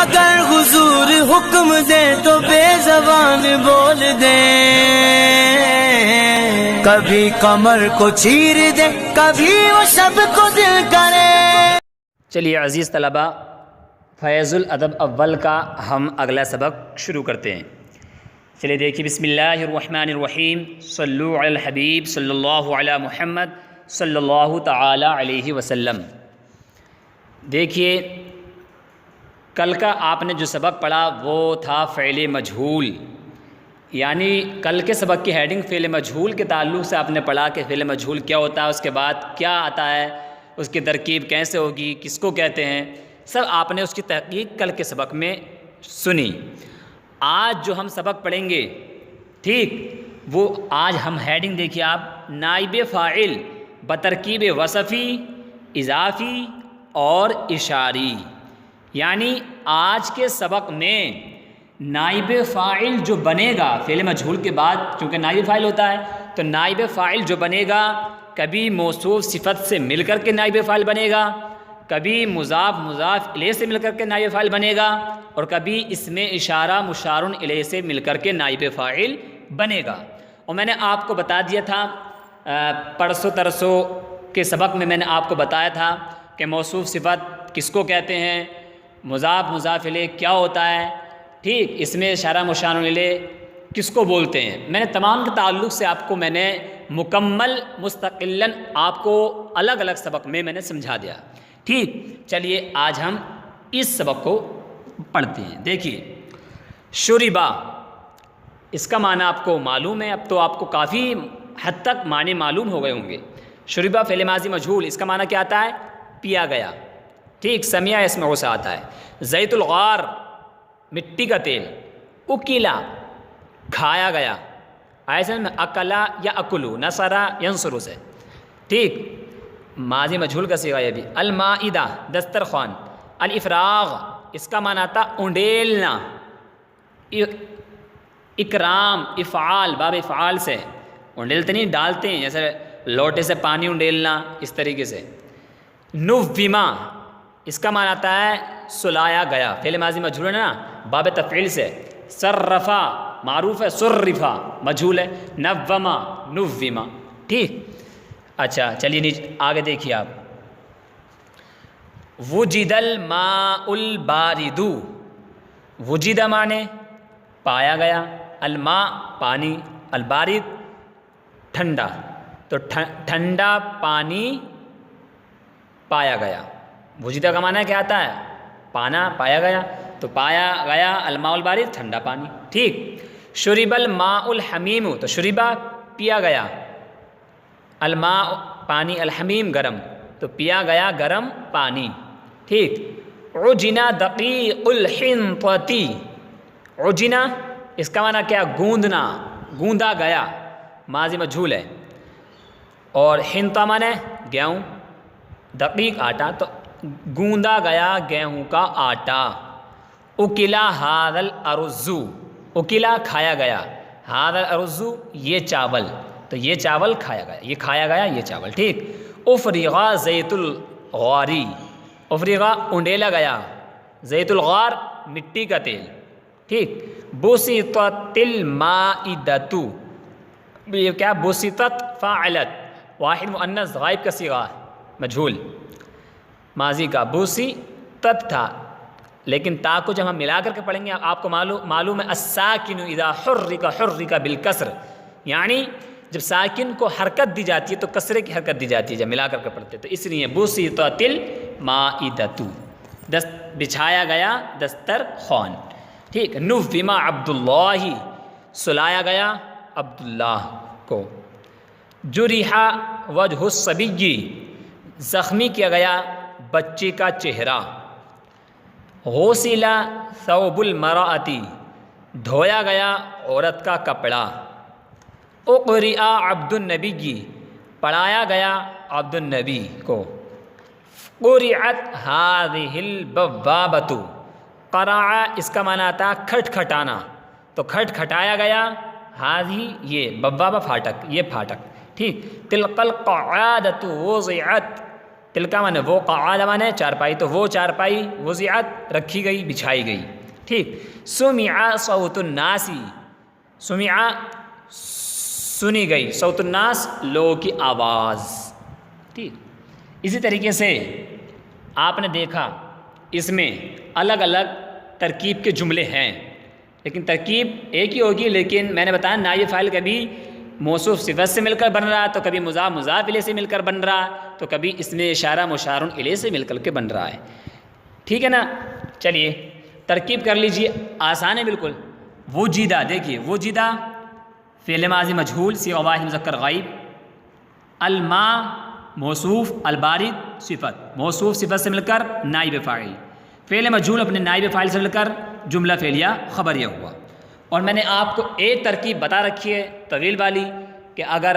اگر حضور حکم دے تو بے زبان بول دے، کبھی کمر کو چیر دے، کبھی وہ سب کو دل کرے۔ چلیے عزیز طلبہ، فیض الادب اول کا ہم اگلا سبق شروع کرتے ہیں۔ چلیے دیکھیے، بسم اللہ الرحمن الرحیم، صلو علی الحبیب صلی اللہ علی محمد صلی اللہ تعالی علیہ وسلم۔ دیکھیے، کل کا آپ نے جو سبق پڑھا وہ تھا فعل مجہول، یعنی کل کے سبق کی ہیڈنگ فعل مجہول کے تعلق سے آپ نے پڑھا کہ فعل مجہول کیا ہوتا ہے، اس کے بعد کیا آتا ہے، اس کی ترکیب کیسے ہوگی، کس کو کہتے ہیں، سب آپ نے اس کی تحقیق کل کے سبق میں سنی۔ آج جو ہم سبق پڑھیں گے، ٹھیک، وہ آج ہم ہیڈنگ دیکھیے آپ، نائب فاعل بترکیب وصفی، اضافی اور اشاری۔ یعنی آج کے سبق میں نائب فاعل جو بنے گا فعل مجہول کے بعد، چونکہ نائب فاعل ہوتا ہے تو نائب فاعل جو بنے گا کبھی موصوف صفت سے مل کر کے نائب فاعل بنے گا، کبھی مضاف مضاف الیہ سے مل کر کے نائب فاعل بنے گا، اور کبھی اسم اشارہ مشار الیہ سے مل کر کے نائب فاعل بنے گا۔ اور میں نے آپ کو بتا دیا تھا پرسوں ترسوں کے سبق میں نے آپ کو بتایا تھا کہ موصوف صفت کس کو کہتے ہیں، مضاف مضاف الیہ کیا ہوتا ہے، ٹھیک، اسم اشارہ مشار الیہ کس کو بولتے ہیں۔ میں نے تمام کے تعلق سے آپ کو میں نے مکمل مستقلاً آپ کو الگ الگ سبق میں نے سمجھا دیا، ٹھیک۔ چلیے آج ہم اس سبق کو پڑھتے ہیں۔ دیکھیے، شربا، اس کا معنی آپ کو معلوم ہے، اب تو آپ کو کافی حد تک معنی معلوم ہو گئے ہوں گے۔ شربا فعل ماضی مجہول، اس کا معنی کیا آتا ہے، پیا گیا، ٹھیک، سمیا اسمعوا سے آتا ہے۔ زیت الغار، مٹی کا تیل۔ اکیلا، کھایا گیا، ایسے میں اکلا یا اکلو، نصرا ینصرو سے، ٹھیک، ماضی مجہول کا صیغہ یہ بھی۔ المائدہ، دسترخوان۔ الافراغ، اس کا معنی آتا انڈیلنا۔ اکرام، افعال، باب افعال سے، انڈیلتے نہیں، ڈالتے ہیں، جیسے لوٹے سے پانی انڈیلنا، اس طریقے سے۔ نوّما، اس کا معنی آتا ہے سلایا گیا، فعل ماضی مجہول ہے نا، باب تفعیل سے۔ صرفا، معروف ہے، صرفا مجہول ہے۔ نوّما، نوّما، ٹھیک۔ اچھا چلیے آگے دیکھیے آپ، وجد الماء البارد، وجد معنی پایا گیا، الماء پانی، البارد ٹھنڈا، تو ٹھنڈا پانی پایا گیا۔ وجدہ کا معنی کیا آتا ہے، پانا، پایا گیا، تو پایا گیا الماء البارد ٹھنڈا پانی، ٹھیک۔ شرب الماء الحمیم، تو شربا پیا گیا، الماء پانی، الحمیم گرم، تو پیا گیا گرم پانی، ٹھیک۔ عجنا دقیق الحنطۃ، عجنا اس کا معنی کیا، گوندنا، گوندا گیا، ماضی مجہول ہے، اور حنطہ معنی گیہوں، دقیق آٹا، تو گوندا گیا گیہوں کا آٹا۔ اکلا ھذا الارز، اکلا کھایا گیا، ھذا الارز یہ چاول، تو یہ چاول کھایا گیا، یہ کھایا گیا یہ چاول، ٹھیک۔ افرغا زیت الغاری، افرغا انڈیلا گیا، زیت الغار مٹی کا تیل، ٹھیک۔ بسطت المائدۃ، یہ کیا، بسطت فاعلت، واحد مؤنث غائب کا صیغہ مجہول، ماضی کا، بسطت تھا، لیکن تا کو جب ہم ملا کر کے پڑھیں گے آپ کو معلوم ہے الساکن اذا حرک حرک بالکسر، یعنی جب ساکن کو حرکت دی جاتی ہے تو کسرے کی حرکت دی جاتی ہے جب ملا کر کے پڑھتے، تو اس لیے بسطت المائدۃ، بچھایا گیا دسترخوان، ٹھیک۔ نوّما عبداللہ، سلایا گیا عبداللہ کو۔ جرح وجہ الصبی، زخمی کیا گیا بچے کا چہرہ۔ غسل ثوب المرأۃ، دھویا گیا عورت کا کپڑا۔ اقرئ عبد النبی، پڑھایا گیا عبد النبی کو۔ قرعت هذه البوابۃ، قرع اس کا معنی آتا کھٹکھٹانا، تو کھٹکھٹایا گیا، هذه یہ بوابہ فاٹک، یہ فاٹک، ٹھیک۔ تلک القعادۃ وضعت، تلکا مانے وہ، قعد مانے چارپائی، تو وہ چارپائی وضعت رکھی گئی، بچھائی گئی، ٹھیک۔ سمع صوت الناس، سمع سنی گئی، صوت الناس لوگوں کی آواز، ٹھیک۔ اسی طریقے سے آپ نے دیکھا اس میں الگ الگ ترکیب کے جملے ہیں، لیکن ترکیب ایک ہی ہوگی، لیکن میں نے بتایا نائب فاعل کبھی موصوف صفت سے مل کر بن رہا، تو کبھی مضاف مضاف الیہ سے مل کر بن رہا، تو کبھی اس میں اشارہ مشار الیہ سے مل کر کے بن رہا ہے، ٹھیک ہے نا۔ چلیے ترکیب کر لیجیے، آسان ہے بالکل۔ وجدہ، دیکھیے وجدہ فعل ماضی مجہول صیغہ واحد مذکر غائب، الماء موصوف، البارد صفت، موصوف صفت سے مل کر نائب فاعل، فعل مجہول اپنے نائب فاعل سے مل کر جملہ فعلیہ خبریہ ہوا۔ اور میں نے آپ کو ایک ترکیب بتا رکھی ہے طویل والی، کہ اگر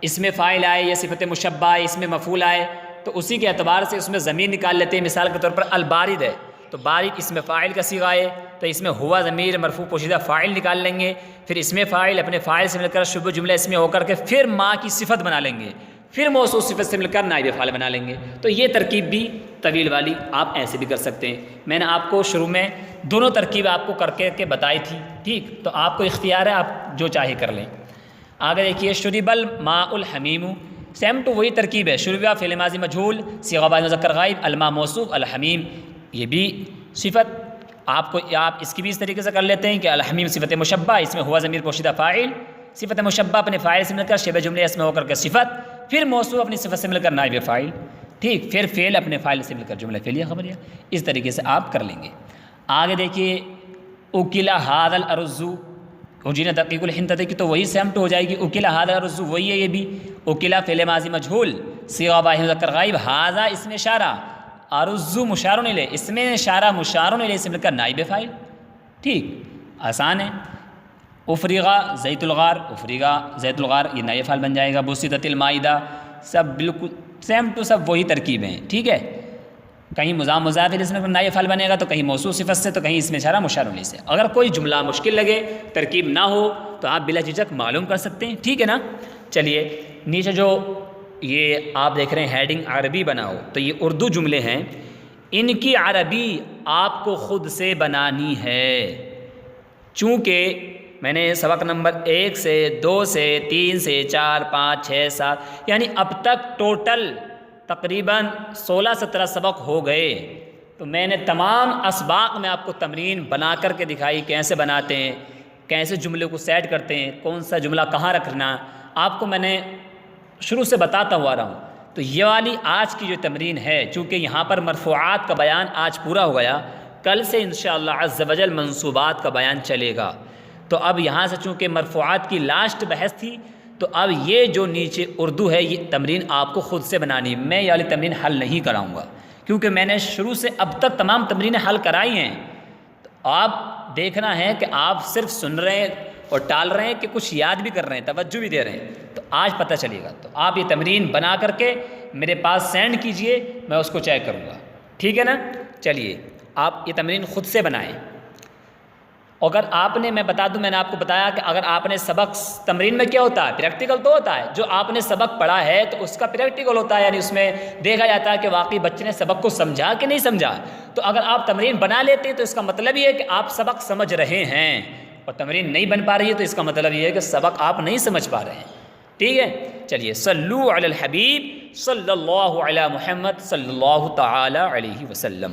اس میں فاعل آئے یا صفت مشبہ آئے، اس میں مفعول آئے، تو اسی کے اعتبار سے اس میں ضمیر نکال لیتے ہیں۔ مثال کے طور پر البارد ہے تو بارد اس میں فاعل کا صیغہ ہے، تو اس میں ہوا ضمیر مرفوع پوشیدہ فاعل نکال لیں گے، پھر اس میں فاعل اپنے فاعل سے مل کر شبہ جملہ اس میں ہو کر کے پھر ما کی صفت بنا لیں گے، پھر موصوف صفت سے مل کر نائب فاعل بنا لیں گے۔ تو یہ ترکیب بھی طویل والی آپ ایسے بھی کر سکتے ہیں۔ میں نے آپ کو شروع میں دونوں ترکیب آپ کو کر کے بتائی تھی، ٹھیک، تو آپ کو اختیار ہے، آپ جو چاہے کر لیں۔ آگے دیکھیے شرب الماء الحمیم، سیم ٹو وہی ترکیب ہے، شرب فعل ماضی مجہول صیغہ واحد مذکر غائب، الماء موصوف، الحمیم یہ بھی صفت، آپ اس کی بھی اس طریقے سے کر لیتے ہیں کہ الحمیم صفت مشبہ، اس میں ہوا ضمیر پوشیدہ فاعل، صفت مشبہ اپنے فاعل سے مل کر شبہ جملہ اس میں ہو کر کے صفت، پھر موصوف اپنی صفت سے مل کر نائب فاعل، ٹھیک، پھر فعل اپنے فاعل سے مل کر جملہ فعلیہ خبریہ، اس طریقے سے آپ کر لیں گے۔ آگے دیکھیے اکلا ھذا الارز، اجینا دقیق الحنطۃ کی تو وہی سیم ٹو ہو جائے گی، اکلا ھذا الارز وہی ہے یہ بھی، اکلا فعل ماضی مجہول صیغہ واحد مذکر غائب، ھذا اس میں اشارہ، ارز مشار الیہ، اس میں اشارہ مشار الیہ سے مل کر نائب فاعل، ٹھیک، آسان ہے۔ افریغا زیت الغار، افریغا زیت الغار یہ نائب فاعل بن جائے گا۔ بسطت المائدہ، سب بالکل سیم ٹو سب وہی ترکیبیں ہیں، ٹھیک ہے، کہیں مضاف مضاف الیہ سے نائب فاعل بنے گا، تو کہیں موصوف صفت سے، تو کہیں اس میں اشارہ مشار الیہ سے۔ اگر کوئی جملہ مشکل لگے، ترکیب نہ ہو، تو آپ بلا جھجک معلوم کر سکتے ہیں، ٹھیک ہے نا۔ چلیے نیچے جو یہ آپ دیکھ رہے ہیں ہیڈنگ عربی بناؤ، تو یہ اردو جملے ہیں، ان کی عربی آپ کو خود سے بنانی ہے، چونکہ میں نے سبق نمبر 1 سے 2 سے 3 سے 4 5 6 7 یعنی اب تک ٹوٹل تقریباً 16-17 سبق ہو گئے، تو میں نے تمام اسباق میں آپ کو تمرین بنا کر کے دکھائی، کیسے بناتے ہیں، کیسے جملے کو سیٹ کرتے ہیں، کون سا جملہ کہاں رکھنا، آپ کو میں نے شروع سے بتاتا ہوا رہا ہوں۔ تو یہ والی آج کی جو تمرین ہے، چونکہ یہاں پر مرفوعات کا بیان آج پورا ہو گیا، کل سے انشاءاللہ عز و جل منصوبات کا بیان چلے گا، تو اب یہاں سے چونکہ مرفوعات کی لاسٹ بحث تھی، تو اب یہ جو نیچے اردو ہے یہ تمرین آپ کو خود سے بنانی، میں یہ والی تمرین حل نہیں کراؤں گا، کیونکہ میں نے شروع سے اب تک تمام تمرینیں حل کرائی ہیں۔ تو آپ دیکھنا ہے کہ آپ صرف سن رہے ہیں اور ٹال رہے ہیں کہ کچھ یاد بھی کر رہے ہیں، توجہ بھی دے رہے ہیں، تو آج پتہ چلے گا۔ تو آپ یہ تمرین بنا کر کے میرے پاس سینڈ کیجئے، میں اس کو چیک کروں گا، ٹھیک ہے نا۔ چلیے آپ یہ تمرین خود سے بنائیں۔ اگر آپ نے، میں بتا دوں، میں نے آپ کو بتایا کہ اگر آپ نے سبق، تمرین میں کیا ہوتا ہے، پریکٹیکل تو ہوتا ہے، جو آپ نے سبق پڑھا ہے تو اس کا پریکٹیکل ہوتا ہے، یعنی اس میں دیکھا جاتا ہے کہ واقعی بچے نے سبق کو سمجھا کہ نہیں سمجھا۔ تو اگر آپ تمرین بنا لیتے ہیں تو اس کا مطلب یہ ہے کہ آپ سبق سمجھ رہے ہیں، اور تمرین نہیں بن پا رہی ہے تو اس کا مطلب یہ ہے کہ سبق آپ نہیں سمجھ پا رہے ہیں، ٹھیک ہے۔ چلیے صلو علی الحبیب صلی اللہ علی محمد صلی اللہ تعالی علیہ وسلم۔